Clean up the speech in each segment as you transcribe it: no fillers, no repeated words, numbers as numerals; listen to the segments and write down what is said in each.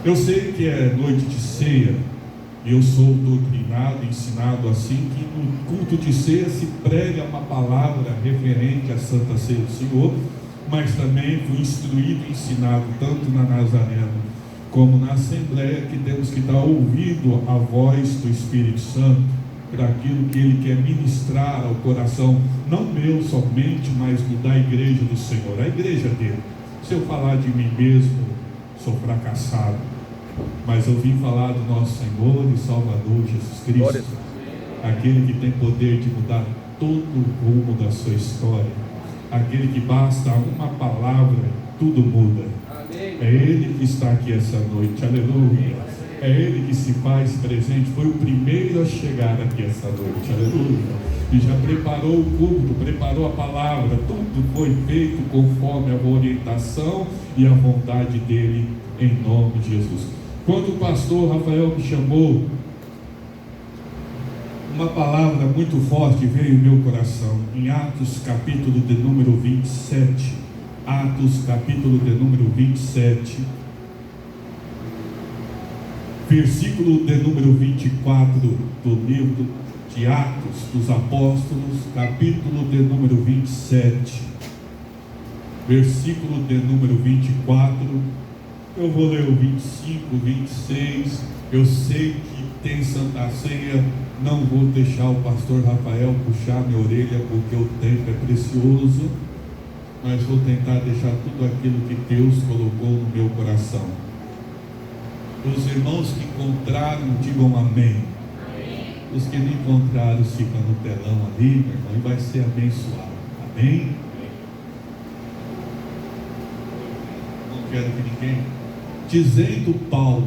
Eu sei que é noite de ceia, e eu sou doutrinado, ensinado assim, que no culto de ceia se prega uma palavra referente à Santa Ceia do Senhor, mas também fui instruído e ensinado, tanto na Nazareno como na Assembleia, que temos que estar ouvindo a voz do Espírito Santo, para aquilo que Ele quer ministrar ao coração, não meu somente, mas da igreja do Senhor, a igreja dele. Se eu falar de mim mesmo, sou fracassado, mas eu vim falar do nosso Senhor e Salvador Jesus Cristo, aquele que tem poder de mudar todo o rumo da sua história, aquele que basta uma palavra, tudo muda. É Ele que está aqui essa noite, aleluia. É Ele que se faz presente, foi o primeiro a chegar aqui essa noite, aleluia. E já preparou o culto, preparou a palavra, tudo foi feito conforme a orientação e a vontade dEle, em nome de Jesus. Quando o pastor Rafael me chamou, uma palavra muito forte veio no meu coração, em Atos capítulo de número 27, Atos capítulo de número 27, versículo de número 24 do livro de Atos dos Apóstolos, capítulo de número 27, versículo de número 24, eu vou ler o 25, 26, eu sei que tem Santa Ceia, não vou deixar o pastor Rafael puxar minha orelha, porque o tempo é precioso, mas vou tentar deixar tudo aquilo que Deus colocou no meu coração. Os irmãos que encontraram, digam amém. Os que não encontraram, ficam no telão ali, meu irmão, e vai ser abençoado. Amém? Não quero que ninguém. Dizendo Paulo,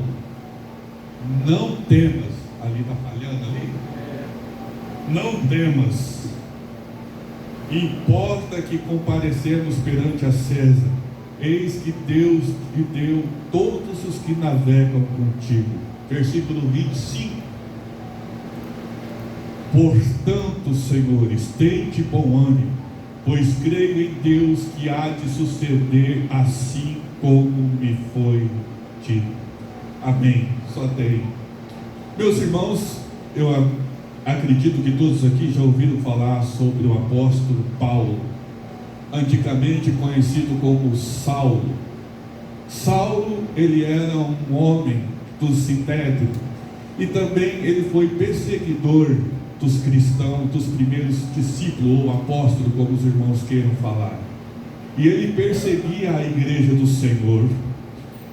não temas, ali está falhando ali? Não temas, importa que comparecemos perante a César, eis que Deus lhe deu todos os que navegam contigo. Versículo 25. Portanto, senhores, tende bom ânimo, pois creio em Deus que há de suceder assim como me foi dito. Amém. Só tem. Meus irmãos, eu acredito que todos aqui já ouviram falar sobre o apóstolo Paulo, antigamente conhecido como Saulo. Saulo, ele era um homem do Sinédrio, e também ele foi perseguidor dos cristãos, dos primeiros discípulos, ou apóstolos, como os irmãos queiram falar. E ele perseguia a igreja do Senhor,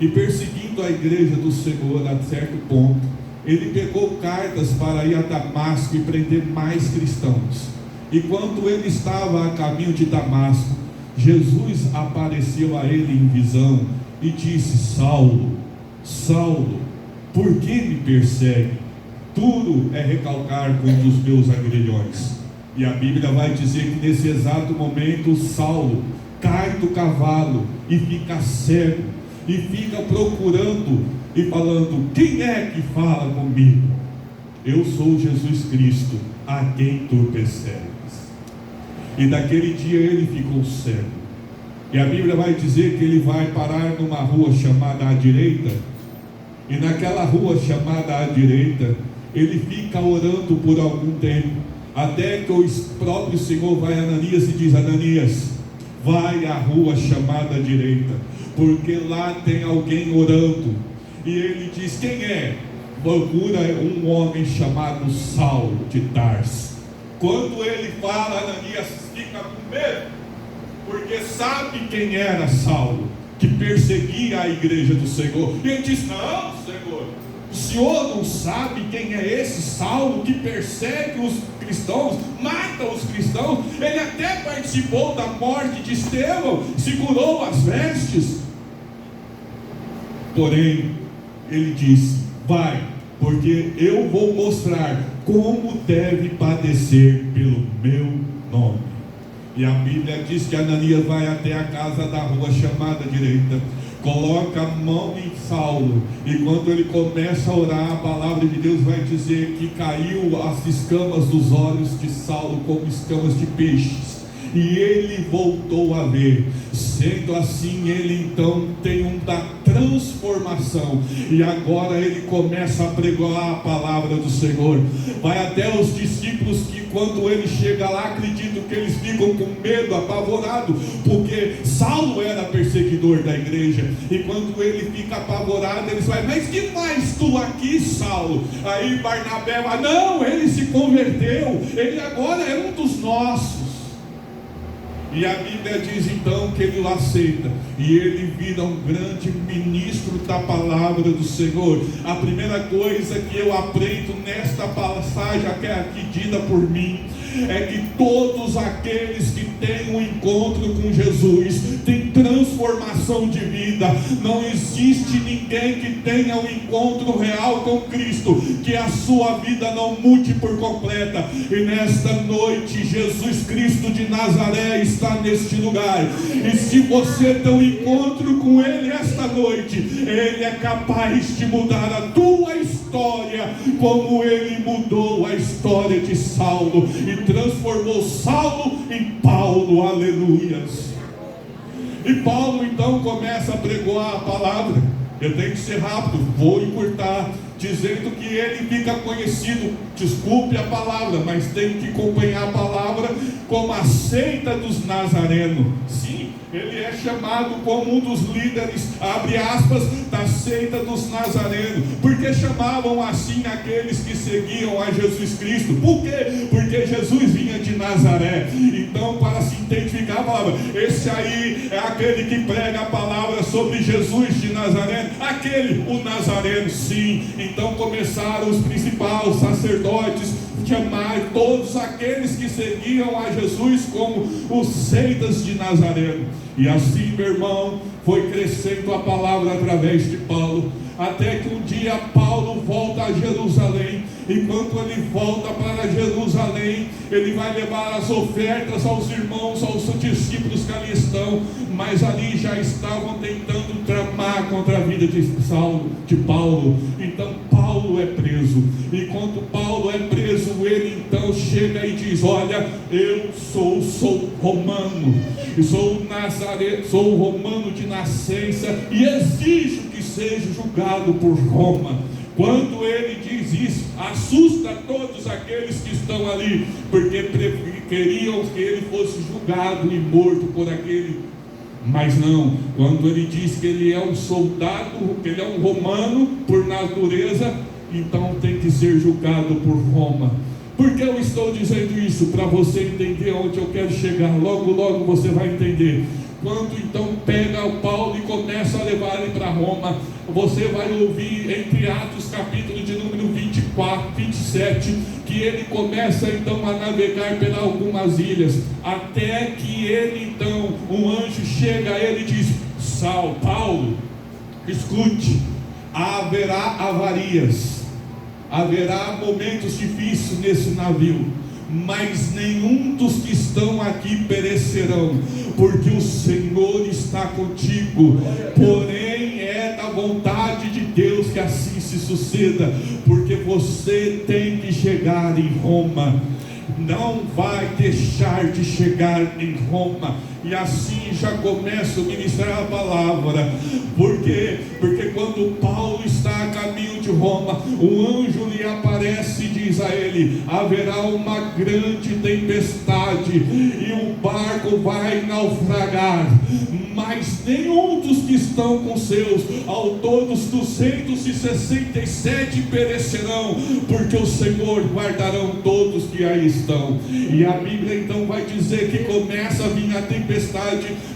e perseguindo a igreja do Senhor a certo ponto, ele pegou cartas para ir a Damasco e prender mais cristãos. E quando ele estava a caminho de Damasco, Jesus apareceu a ele em visão e disse: Saulo, Saulo, por que me persegue? Duro é recalcar com um dos meus agrilhões. E a Bíblia vai dizer que nesse exato momento Saulo cai do cavalo e fica cego, e fica procurando e falando: quem é que fala comigo? Eu sou Jesus Cristo, a quem tu persegues. E daquele dia ele ficou cego. E a Bíblia vai dizer que ele vai parar numa rua chamada à direita, e naquela rua chamada à direita, ele fica orando por algum tempo, até que o próprio Senhor vai a Ananias e diz: Ananias, vai à rua chamada à direita, porque lá tem alguém orando. E ele diz: quem é? Procura um homem chamado Saulo de Tarso. Quando ele fala, Ananias fica com medo, porque sabe quem era Saulo, que perseguia a igreja do Senhor. E ele diz: não, Senhor, o Senhor não sabe quem é esse Saulo que persegue os cristãos, mata os cristãos? Ele até participou da morte de Estevão, segurou as vestes. Porém, ele disse: vai, porque eu vou mostrar como deve padecer pelo meu nome. E a Bíblia diz que Ananias vai até a casa da rua chamada direita, coloca a mão em Saulo, e quando ele começa a orar, a palavra de Deus vai dizer que caiu as escamas dos olhos de Saulo como escamas de peixes, e ele voltou a ver. Sendo assim, ele então tem um transformação. E agora ele começa a pregoar a palavra do Senhor. Vai até os discípulos que quando ele chega lá, acredito que eles ficam com medo, apavorado, porque Saulo era perseguidor da igreja. E quando ele fica apavorado, eles falam: mas que faz tu aqui, Saulo? Aí Barnabé vai: não, ele se converteu, ele agora é um dos nossos. E a Bíblia diz então que ele o aceita, e ele vira um grande ministro da palavra do Senhor. A primeira coisa que eu aprendo nesta passagem que é aqui dita por mim, é que todos aqueles que têm um encontro com Jesus têm transformação de vida. Não existe ninguém que tenha um encontro real com Cristo que a sua vida não mude por completa. E nesta noite Jesus Cristo de Nazaré está neste lugar, e se você tem um encontro com Ele esta noite, Ele é capaz de mudar a tua história, como Ele mudou a história de Saulo e transformou Saulo em Paulo. Aleluias. E Paulo então começa a pregoar a palavra. Eu tenho que ser rápido, vou encurtar, dizendo que ele fica conhecido, desculpe a palavra, mas tem que acompanhar a palavra, como a seita dos nazarenos. Sim, ele é chamado como um dos líderes, abre aspas, da seita dos nazarenos. Porque chamavam assim aqueles que seguiam a Jesus Cristo? Por quê? Porque Jesus vinha de Nazaré. Então, para se identificar a palavra, esse aí é aquele que prega a palavra sobre Jesus de Nazaré, aquele, o Nazareno. Sim, então começaram os principais, os sacerdotes, chamar todos aqueles que seguiam a Jesus como os seitas de Nazareno. E assim, meu irmão, foi crescendo a palavra através de Paulo, até que um dia Paulo volta a Jerusalém. E quando ele volta para Jerusalém, ele vai levar as ofertas aos irmãos, aos discípulos que ali estão, mas ali já estavam tentando tramar contra a vida de Paulo. Então Paulo é preso, e quando Paulo é preso, ele então chega e diz: olha, eu sou romano, sou romano de nascença, e exijo que seja julgado por Roma. Quando ele diz isso, assusta todos aqueles que estão ali, porque queriam que ele fosse julgado e morto por aquele. Mas não, quando ele diz que ele é um soldado, que ele é um romano por natureza, então tem que ser julgado por Roma. Por que eu estou dizendo isso? Para você entender onde eu quero chegar. Logo, logo você vai entender. Quando então pega o Paulo e começa a levar ele para Roma, você vai ouvir entre Atos capítulo de número 24, 27, que ele começa então a navegar por algumas ilhas, até que ele então, um anjo chega a ele e diz: Paulo, escute, haverá avarias, haverá momentos difíceis nesse navio, mas nenhum dos que estão aqui perecerão, porque o Senhor está contigo. Porém é da vontade de Deus que assim se suceda, porque você tem que chegar em Roma, não vai deixar de chegar em Roma. E assim já começa a ministrar a palavra. Por quê? Porque quando Paulo está a caminho de Roma, um anjo lhe aparece e diz a ele: haverá uma grande tempestade e o barco vai naufragar, mas nenhum dos que estão com seus, ao todo os 267 perecerão, porque o Senhor guardarão todos que aí estão. E a Bíblia então vai dizer que começa a vir a tempestade,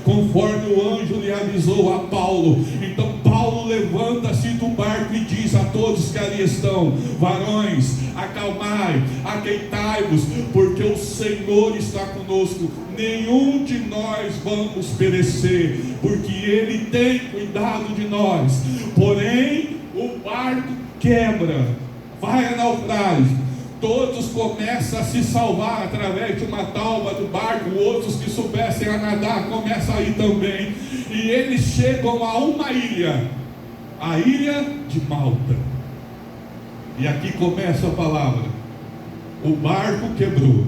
conforme o anjo lhe avisou a Paulo. Então Paulo levanta-se do barco e diz a todos que ali estão: varões, acalmai, aqueitai-vos, porque o Senhor está conosco, nenhum de nós vamos perecer, porque Ele tem cuidado de nós. Porém o barco quebra, vai a naufrágio. Todos começam a se salvar através de uma talba do barco. Outros que soubessem a nadar começam a ir também. E eles chegam a uma ilha, a ilha de Malta. E aqui começa a palavra: o barco quebrou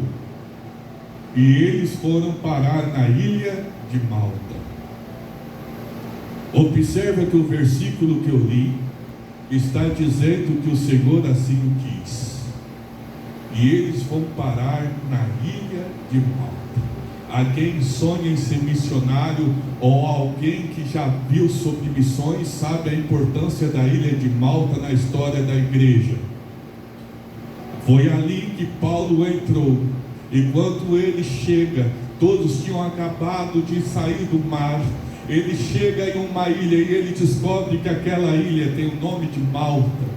e eles foram parar na ilha de Malta. Observa que o versículo que eu li está dizendo que o Senhor assim o quis. E eles vão parar na ilha de Malta. A quem sonha em ser missionário ou alguém que já viu sobre missões sabe a importância da ilha de Malta na história da igreja. Foi ali que Paulo entrou. E quando ele chega, todos tinham acabado de sair do mar. Ele chega em uma ilha e ele descobre que aquela ilha tem o nome de Malta.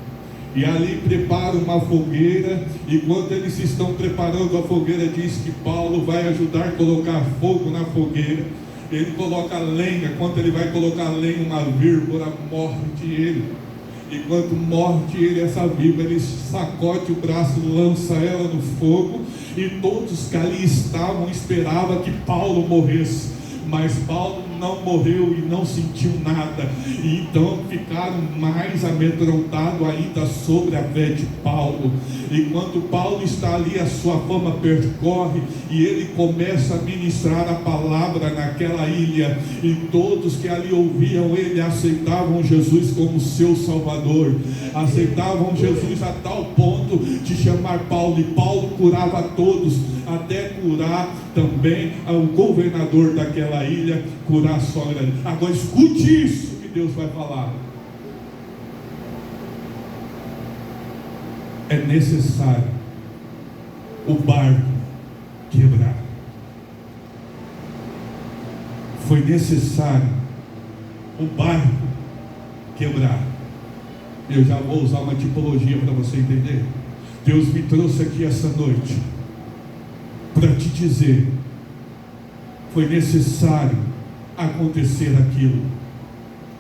E ali prepara uma fogueira. E quando eles estão preparando a fogueira, diz que Paulo vai ajudar a colocar fogo na fogueira. Ele coloca lenha. Quando ele vai colocar lenha, uma víbora morde ele. E quando morde ele, essa víbora, ele sacode o braço, lança ela no fogo. E todos que ali estavam esperavam que Paulo morresse. Mas Paulo não morreu e não sentiu nada. E então ficaram mais amedrontados ainda sobre a fé de Paulo. E quando Paulo está ali, a sua fama percorre e ele começa a ministrar a palavra naquela ilha. E todos que ali ouviam ele aceitavam Jesus como seu Salvador. Aceitavam Jesus a tal ponto de chamar Paulo. E Paulo curava todos, até curar também o governador daquela ilha, curar a sogra. Agora escute isso que Deus vai falar. É necessário o barco quebrar. Foi necessário o barco quebrar. Eu já vou usar uma tipologia para você entender. Deus me trouxe aqui essa noite para te dizer: foi necessário acontecer aquilo,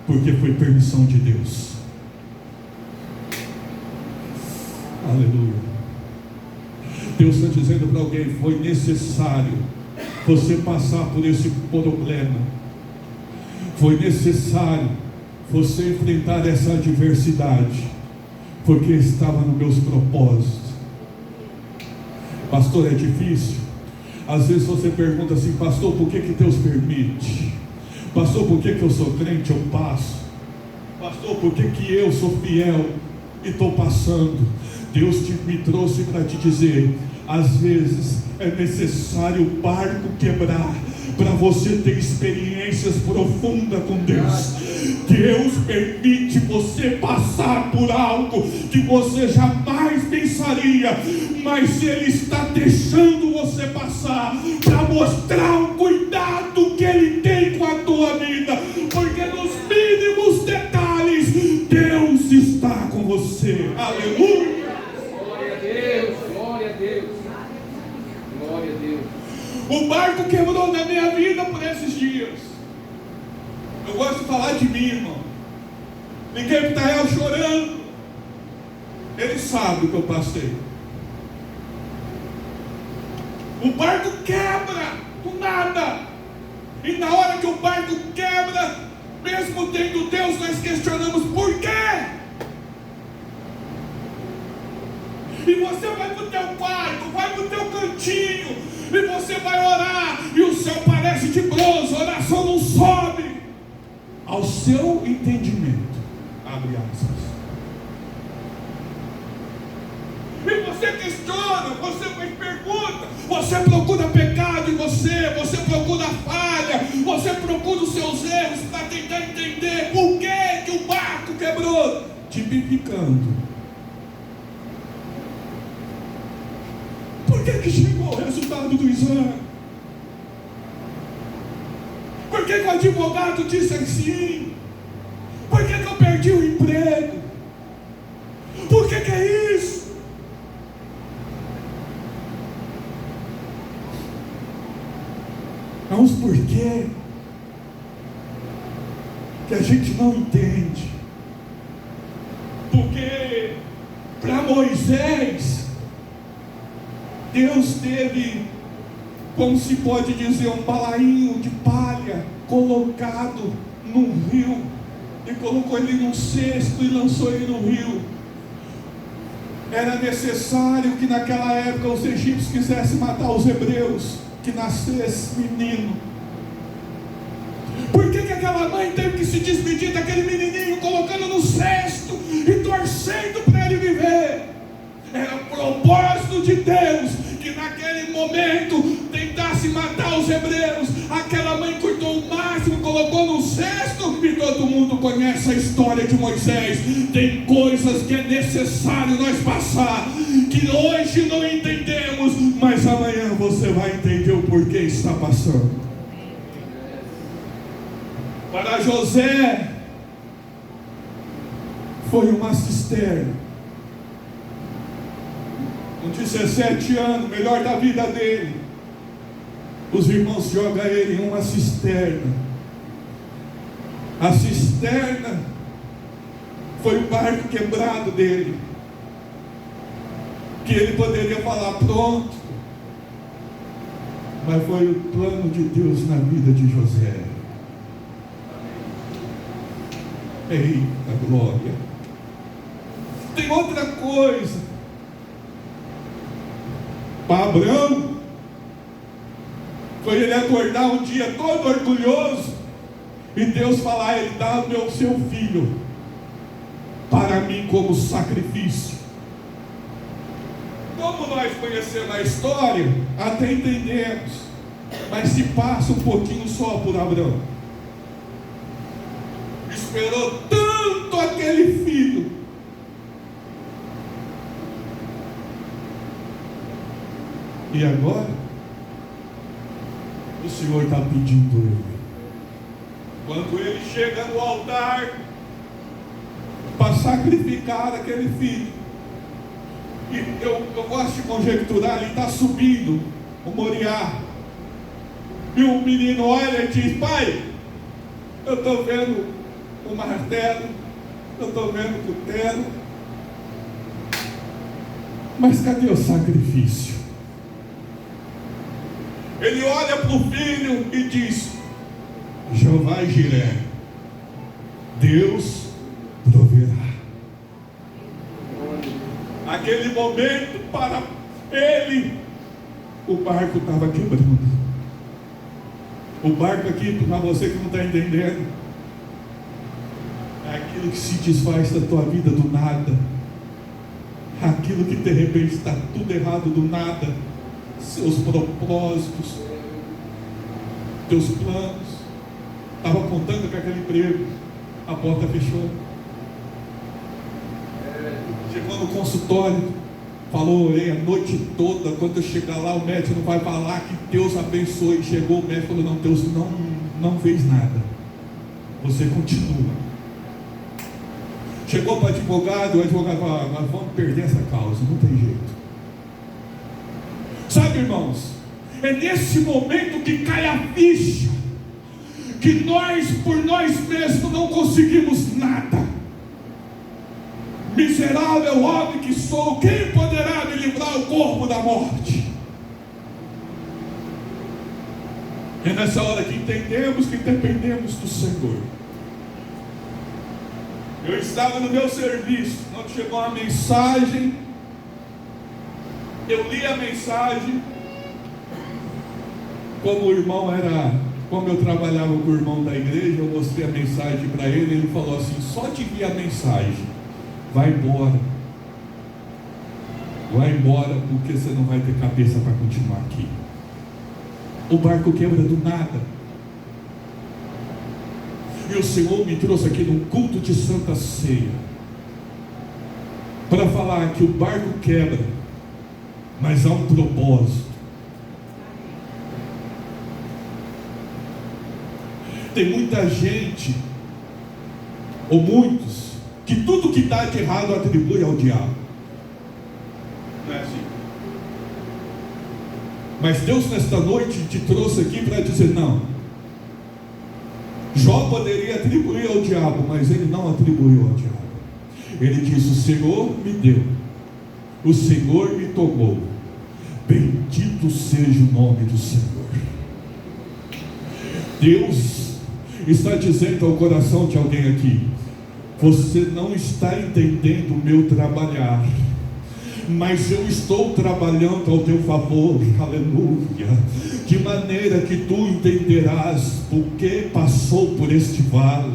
porque foi permissão de Deus. Aleluia. Deus está dizendo para alguém: foi necessário você passar por esse problema, foi necessário você enfrentar essa adversidade, porque estava nos meus propósitos. Pastor, é difícil? Às vezes você pergunta assim: pastor, por que Deus permite? Pastor, por que eu sou crente, eu passo? Pastor, por que eu sou fiel e estou passando? Deus me trouxe para te dizer: às vezes é necessário o barco quebrar, para você ter experiências profundas com Deus. Deus permite você passar por algo que você jamais pensaria, mas Ele está deixando você passar para mostrar o cuidado que Ele tem com a tua vida, porque nos mínimos detalhes Deus está com você. Aleluia. Glória a Deus, glória a Deus, glória a Deus. O barco quebrou na minha vida por esses dias. Eu gosto de falar de mim, irmão. Ninguém está eu chorando. Ele sabe o que eu passei. O barco quebra do nada. E na hora que o barco quebra, mesmo tendo Deus, nós questionamos por quê? E você vai para o teu quarto, vai para o teu cantinho, e você vai orar, e o céu parece de bronze, a oração não sobe ao seu entendimento, abre aspas. E você questiona, você faz pergunta, você procura pecado em você procura falha, você procura os seus erros para tentar entender por que o barco quebrou, tipificando. Por que chegou o resultado do exame? Por que o advogado disse assim? Por que eu perdi o emprego? Por que é isso? Há uns porquê que a gente não entende. Porque para Moisés, Deus teve, como se pode dizer, um balainho de palha colocado no rio, e colocou ele num cesto e lançou ele no rio. Era necessário que naquela época os egípcios quisessem matar os hebreus, que nascesse menino. Por que aquela mãe teve que se despedir daquele menininho, colocando no cesto e torcendo para ele viver? Era o propósito de Deus que naquele momento tentasse matar os hebreus. Aquela mãe cortou o máximo, colocou no cesto, e todo mundo conhece a história de Moisés. Tem coisas que é necessário nós passar, que hoje não entendemos, mas amanhã você vai entender o porquê está passando. Para José foi uma cisterna. Com 17 anos, melhor da vida dele, os irmãos jogam ele em uma cisterna. A cisterna foi o barco quebrado dele, que ele poderia falar pronto, mas foi o plano de Deus na vida de José. Eita glória! Tem outra coisa. Para Abraão, foi ele acordar um dia todo orgulhoso e Deus falar a ele: dá o seu filho para mim como sacrifício. Como nós conhecemos a história, até entendemos, mas se passa um pouquinho só por Abraão. Esperou tanto aquele filho, e agora o Senhor está pedindo ele. Quando ele chega no altar para sacrificar aquele filho, e eu gosto de conjecturar, ele está subindo o Moriá, e o menino olha e diz: pai, eu estou vendo o martelo, eu estou vendo o cutelo, mas cadê o sacrifício? Ele olha para o filho e diz: Jeová Jiré, Deus proverá. Aquele momento, para ele, o barco estava quebrando. O barco aqui, para você que não está entendendo, é aquilo que se desfaz da tua vida do nada, aquilo que de repente está tudo errado do nada. Seus propósitos, teus planos. Estava contando com aquele emprego, a porta fechou. Chegou no consultório, falou, orei a noite toda. Quando eu chegar lá, o médico não vai falar que Deus abençoe. Chegou o médico e falou: não, Deus não fez nada, você continua. Chegou para o advogado falou: nós vamos perder essa causa, não tem jeito. Sabe, irmãos, é nesse momento que cai a ficha, que nós, por nós mesmos, não conseguimos nada. Miserável homem que sou, quem poderá me livrar o corpo da morte? É nessa hora que entendemos que dependemos do Senhor. Eu estava no meu serviço, quando chegou uma mensagem. Eu li a mensagem, como eu trabalhava com o irmão da igreja, eu mostrei a mensagem para ele. Ele falou assim: só te vi a mensagem, vai embora, porque você não vai ter cabeça para continuar aqui. O barco quebra do nada, e o Senhor me trouxe aqui num culto de Santa Ceia para falar que o barco quebra, mas há um propósito. Tem muita gente, ou muitos, que tudo que está de errado atribui ao diabo. Não é assim? Mas Deus nesta noite te trouxe aqui para dizer: não. Jó poderia atribuir ao diabo, mas ele não atribuiu ao diabo. Ele disse: o Senhor me deu, o Senhor me tomou, bendito seja o nome do Senhor. Deus está dizendo ao coração de alguém aqui: você não está entendendo o meu trabalhar. mas eu estou trabalhando ao teu favor, aleluia, de maneira que tu entenderás porque passou por este vale,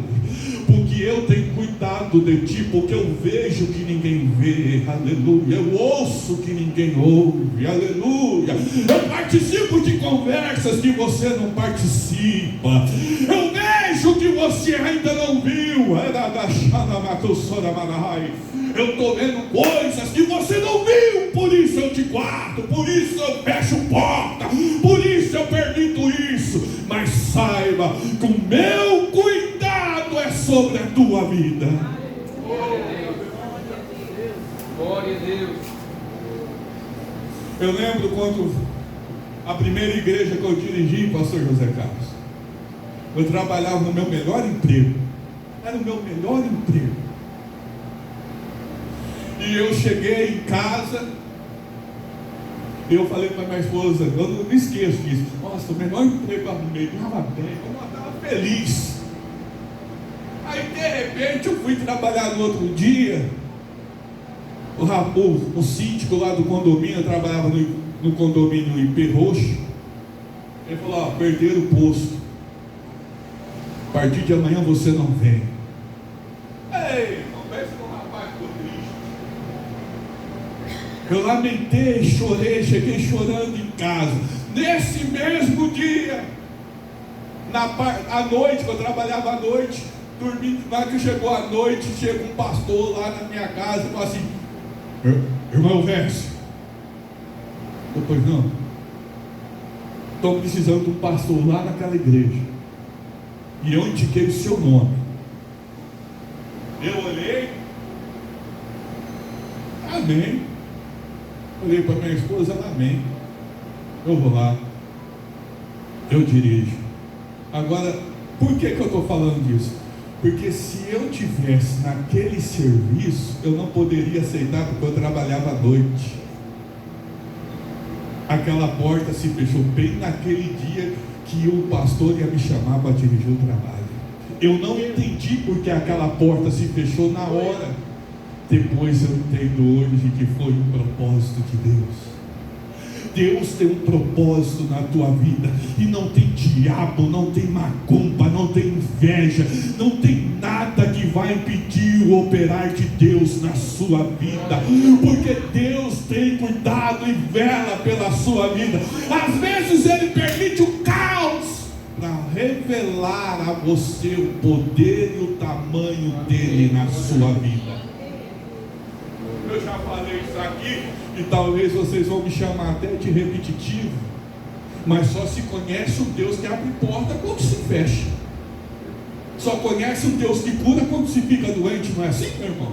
porque eu tenho cuidado de ti, porque eu vejo que ninguém vê, aleluia, eu ouço que ninguém ouve, aleluia, eu participo de conversas que você não participa, eu vejo que você ainda não viu, eu estou vendo coisas que você não viu, por isso eu te guardo, por isso eu fecho porta, por isso eu permito isso, mas saiba que o meu cuidado é sobre a tua vida. Glória a Deus. Glória a Deus. Eu lembro quando a primeira igreja que eu dirigi, pastor José Carlos, eu trabalhava no meu melhor emprego, era o meu melhor emprego. E eu cheguei em casa, eu falei para minha esposa, eu não me esqueço disso, nossa, o melhor emprego que eu arrumei, estava bem, eu estava feliz. Aí de repente eu fui trabalhar no outro dia, o síndico lá do condomínio, eu trabalhava no condomínio IP Roxo, ele falou, perderam o posto, a partir de amanhã você não vem. Ei, conversa com o rapaz, ficou triste. Eu lamentei, chorei, cheguei chorando em casa. Nesse mesmo dia, à noite, que eu trabalhava à noite, dormindo, na hora que chegou a noite, chega um pastor lá na minha casa e fala assim, irmão Vércio, pois não, estou precisando de um pastor lá naquela igreja, e eu indiquei o seu nome. Eu olhei, amém. Olhei para minha esposa, amém. Eu vou lá, eu dirijo. Agora, por que eu estou falando disso? Porque se eu tivesse naquele serviço, eu não poderia aceitar, porque eu trabalhava à noite. Aquela porta se fechou bem naquele dia que o pastor ia me chamar para dirigir o trabalho. Eu não entendi porque aquela porta se fechou na hora. Depois eu entendo hoje que foi um propósito de Deus. Deus tem um propósito na tua vida, e não tem diabo, não tem macumba, não tem inveja, não tem nada que vai impedir o operar de Deus na sua vida, porque Deus tem cuidado e vela pela sua vida. Às vezes Ele permite o caos para revelar a você o poder e o tamanho dele na sua vida. Eu já falei isso aqui, e talvez vocês vão me chamar até de repetitivo, mas só se conhece um Deus que abre porta quando se fecha. Só conhece um Deus que cura quando se fica doente, não é assim, meu irmão?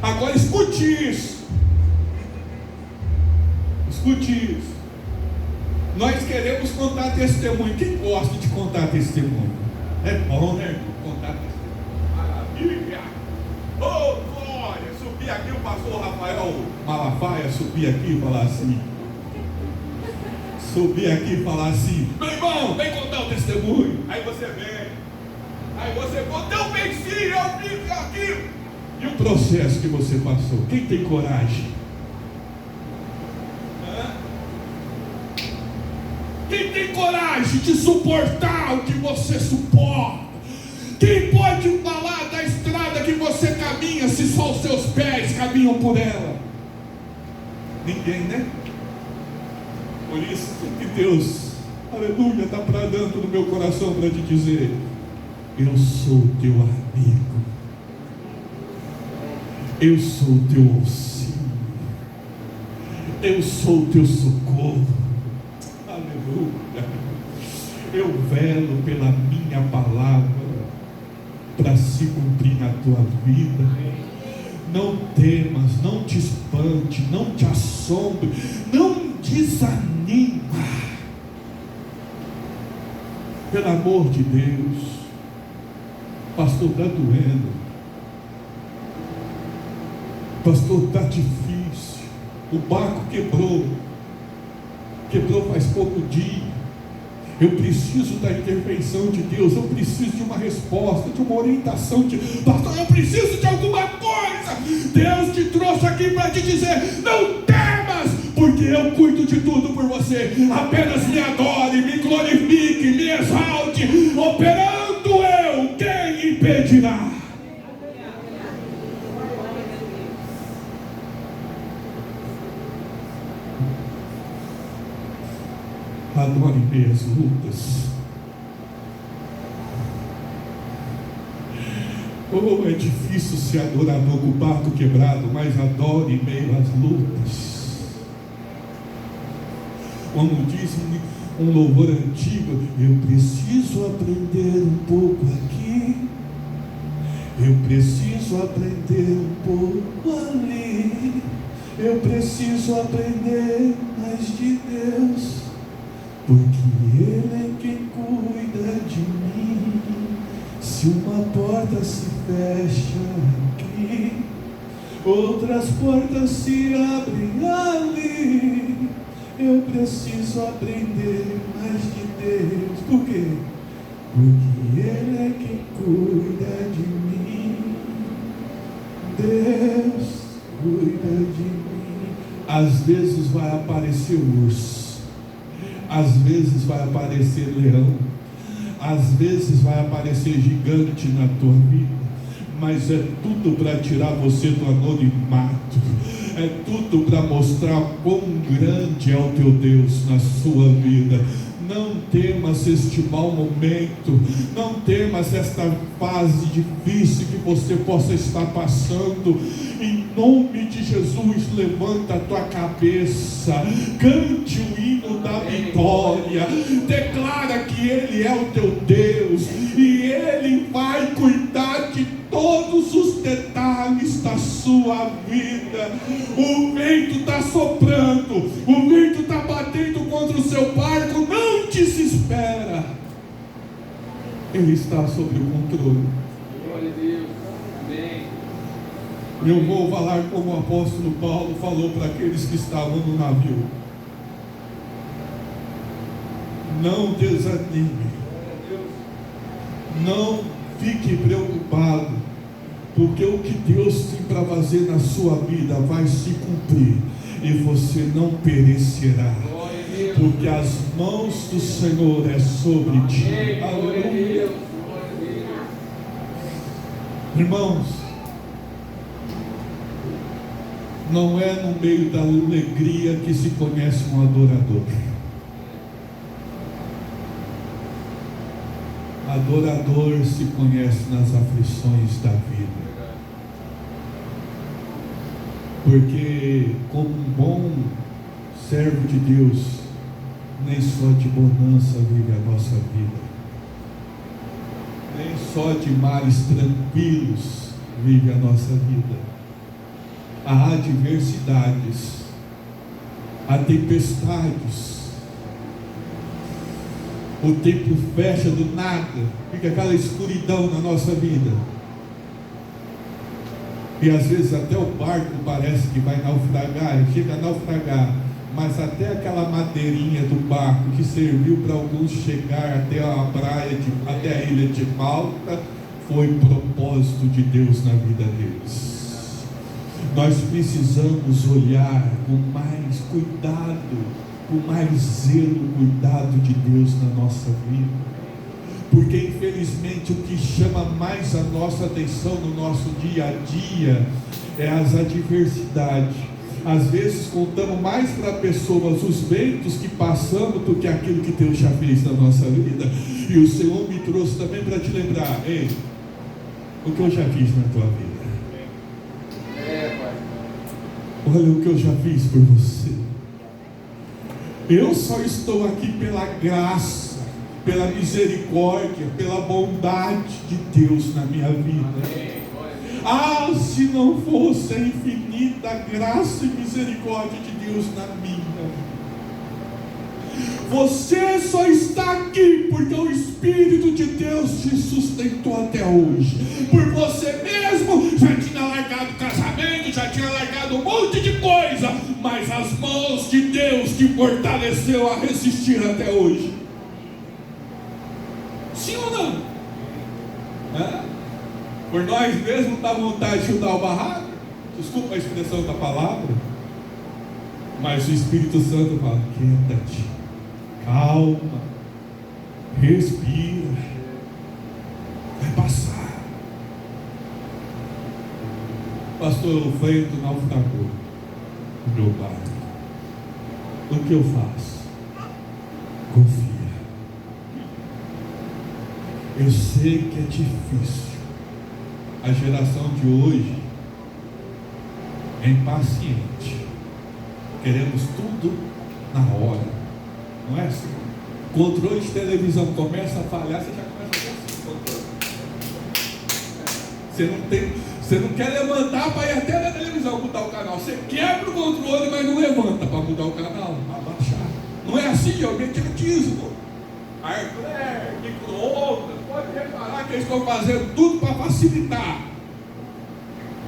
Agora escute isso. Escute isso. Nós queremos contar testemunho. Quem gosta de contar testemunho? É bom, né, irmão? Contar testemunho. Maravilha! Oh, glória! Subir aqui, o pastor Rafael Malafaia subir aqui e falar assim. Subir aqui e falar assim: meu irmão, vem contar o testemunho. Aí você vem. Aí você conta, eu venci, eu fiz aquilo. E o processo que você passou? Quem tem coragem? Quem tem coragem de suportar o que você suporta? Quem pode falar da estrada que você caminha se só os seus pés caminham por ela? Ninguém, né? Por isso que Deus, aleluia, está bradando no meu coração para te dizer: eu sou teu amigo, eu sou teu auxílio, eu sou teu socorro, aleluia. Eu velo pela minha palavra para se cumprir na tua vida. Não temas, não te espante, não te assombre, não desanima. Pelo amor de Deus, pastor, está doendo, pastor, está difícil, o barco quebrou faz pouco dia. Eu preciso da intervenção de Deus, eu preciso de uma resposta, de uma orientação, pastor, eu preciso de alguma coisa. Deus te te dizer: não temas, porque eu cuido de tudo por você. Apenas me adore, me glorifique, me exalte. Operando eu, quem impedirá? Adore em meio às lutas. Oh, é difícil ser adorador com o barco quebrado, mas adore em meio às lutas. Como diz um louvor antigo: eu preciso aprender um pouco aqui, eu preciso aprender um pouco ali, eu preciso aprender mais de Deus, porque Ele é quem cuida de mim. Se uma porta se fecha aqui, outras portas se abrem ali. Eu preciso aprender mais de Deus. Por quê? Porque Ele é quem cuida de mim. Deus cuida de mim. Às vezes vai aparecer urso, às vezes vai aparecer leão, às vezes vai aparecer gigante na tua vida, mas é tudo para tirar você do anonimato, é tudo para mostrar quão grande é o teu Deus na sua vida. Não temas este mau momento, não temas esta fase difícil que você possa estar passando. Em nome de Jesus, levanta a tua cabeça, cante o hino da vitória, declara que Ele é o teu Deus e Ele vai cuidar de todos os detalhes da sua vida. O vento está soprando, o vento está batendo contra o seu barco, não desespera, Ele está sob o controle. Glória a Deus. Amém. Eu vou falar como o apóstolo Paulo falou para aqueles que estavam no navio: não desanime, não fique preocupado, porque o que Deus tem para fazer na sua vida vai se cumprir e você não perecerá, porque as mãos do Senhor é sobre ti. Aleluia. Irmãos, não é no meio da alegria que se conhece um adorador. Adorador se conhece nas aflições da vida, porque como um bom servo de Deus, nem só de bonança vive a nossa vida, nem só de mares tranquilos vive a nossa vida. Há adversidades, há tempestades. O tempo fecha do nada, fica aquela escuridão na nossa vida. E às vezes até o barco parece que vai naufragar, chega a naufragar, mas até aquela madeirinha do barco que serviu para alguns chegar até a praia, até a ilha de Malta, foi propósito de Deus na vida deles. Nós precisamos olhar com mais cuidado, com mais zelo, cuidado de Deus na nossa vida, porque infelizmente o que chama mais a nossa atenção no nosso dia a dia é as adversidades. Às vezes contamos mais para pessoas os ventos que passamos do que aquilo que Deus já fez na nossa vida. E o Senhor me trouxe também para te lembrar: ei, o que eu já fiz na tua vida. Olha o que eu já fiz por você. Eu só estou aqui pela graça, pela misericórdia, pela bondade de Deus na minha vida. Ah, se não fosse a infinita graça e misericórdia de Deus na minha vida. Você só está aqui porque o Espírito de Deus te sustentou até hoje. Por você mesmo já tinha largado o casamento, já tinha largado um monte de coisa, mas as mãos de Deus te fortaleceu a resistir até hoje. Sim ou não? Por nós mesmos dá vontade de chutar o barraco? Desculpa a expressão da palavra, mas o Espírito Santo fala: quieta-te, calma, respira, vai passar. Pastor, o vento naufragou o meu barco. O que eu faço? Confia. Eu sei que é difícil. A geração de hoje é impaciente. Queremos tudo na hora. Não é assim? Controle de televisão começa a falhar, você já começa a ver assim o controle. Você não quer levantar para ir até na televisão mudar o canal. Você quebra o controle, mas não levanta para mudar o canal, para baixar. Não é assim, é o imediatismo. Airfryer, micro-ondas, pode reparar que eles estão fazendo tudo para facilitar.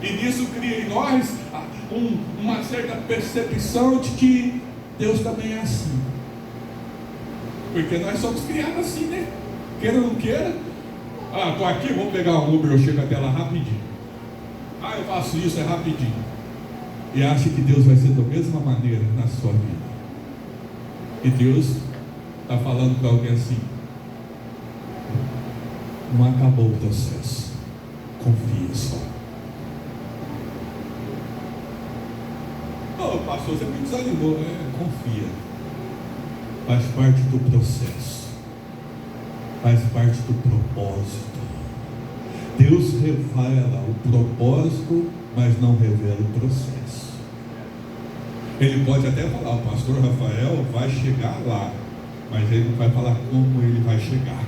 E nisso cria em nós uma certa percepção de que Deus também é assim. Porque nós somos criados assim, né? Queira ou não queira. Estou aqui, vou pegar um Uber, eu chego até lá rapidinho. Eu faço isso, é rapidinho. E acha que Deus vai ser da mesma maneira na sua vida. E Deus está falando para alguém assim: não acabou o processo, confia só. Pastor, você me desanimou, né? Confia. Faz parte do processo, faz parte do propósito. Deus revela o propósito, mas não revela o processo. Ele pode até falar: o pastor Rafael vai chegar lá, mas ele não vai falar como ele vai chegar.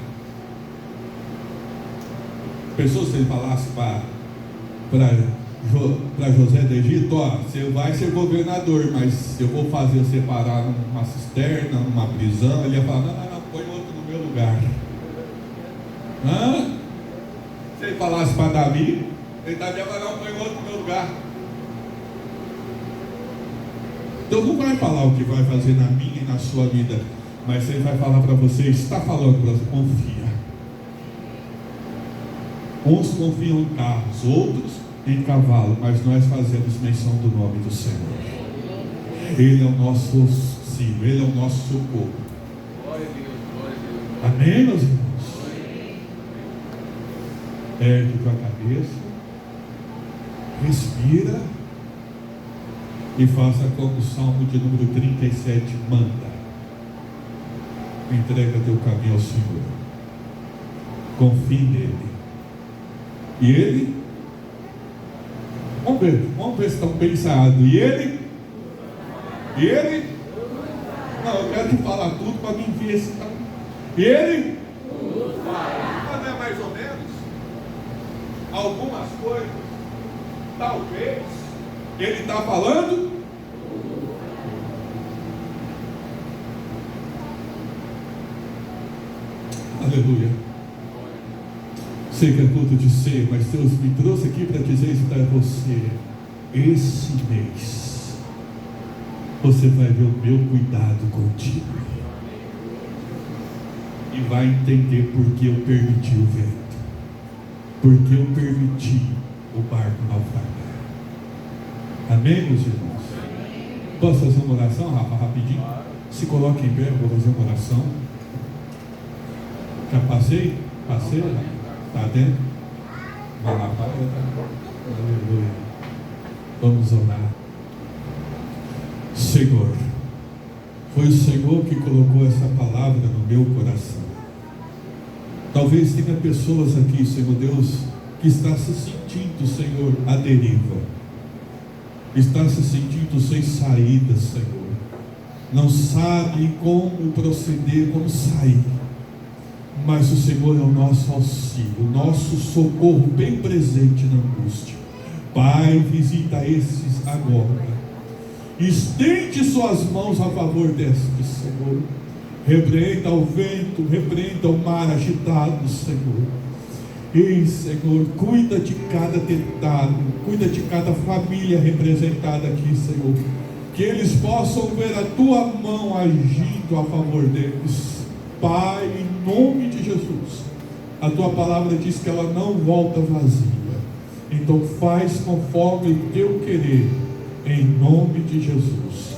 Pensou se ele falasse para José do Egito: você vai ser governador, mas eu vou fazer você parar numa cisterna, numa prisão. Ele ia falar: não, põe outro no meu lugar. Se ele falasse para Davi, ele ia falar: não, põe outro no meu lugar. Deus não vai falar o que vai fazer na minha e na sua vida, mas ele vai falar para você, está falando para você: confia. Uns confiam em carros, outros em cavalo, mas nós fazemos menção do nome do Senhor. Ele é o nosso auxílio, Ele é o nosso socorro. Glória a Deus, glória a Deus. Amém, meus irmãos? Ergue tua cabeça, respira e faça como o Salmo de número 37 manda. Entrega teu caminho ao Senhor, confie nele, e Ele, vamos ver se estão bem ensaiados. E Ele, não, eu quero te falar tudo para mim ver se está. E Ele, não é mais ou menos, algumas coisas, talvez, Ele está falando. Aleluia. Sei que é culto de ceia, mas Deus me trouxe aqui para dizer isso para você. Esse mês você vai ver o meu cuidado contigo e vai entender por que eu permiti o vento, por que eu permiti o barco naufragar. Amém, meus irmãos? Posso fazer uma oração, Rafa, rapidinho? Se coloque em pé, eu vou fazer uma oração. Já passei? Passei? Está dentro? Vai lá, vai. Aleluia. Vamos orar. Senhor, foi o Senhor que colocou essa palavra no meu coração. Talvez tenha pessoas aqui, Senhor Deus, que está se sentindo, Senhor, à deriva. Está se sentindo sem saída, Senhor. Não sabe como proceder, como sair. Mas o Senhor é o nosso auxílio, o nosso socorro bem presente na angústia. Pai, visita esses agora. Estende suas mãos a favor destes, Senhor. Repreenda o vento, repreenda o mar agitado, Senhor. Ei, Senhor, cuida de cada detalhe, cuida de cada família representada aqui, Senhor. Que eles possam ver a Tua mão agindo a favor deles. Pai, em nome de Jesus, a Tua palavra diz que ela não volta vazia. Então faz conforme o teu querer, em nome de Jesus.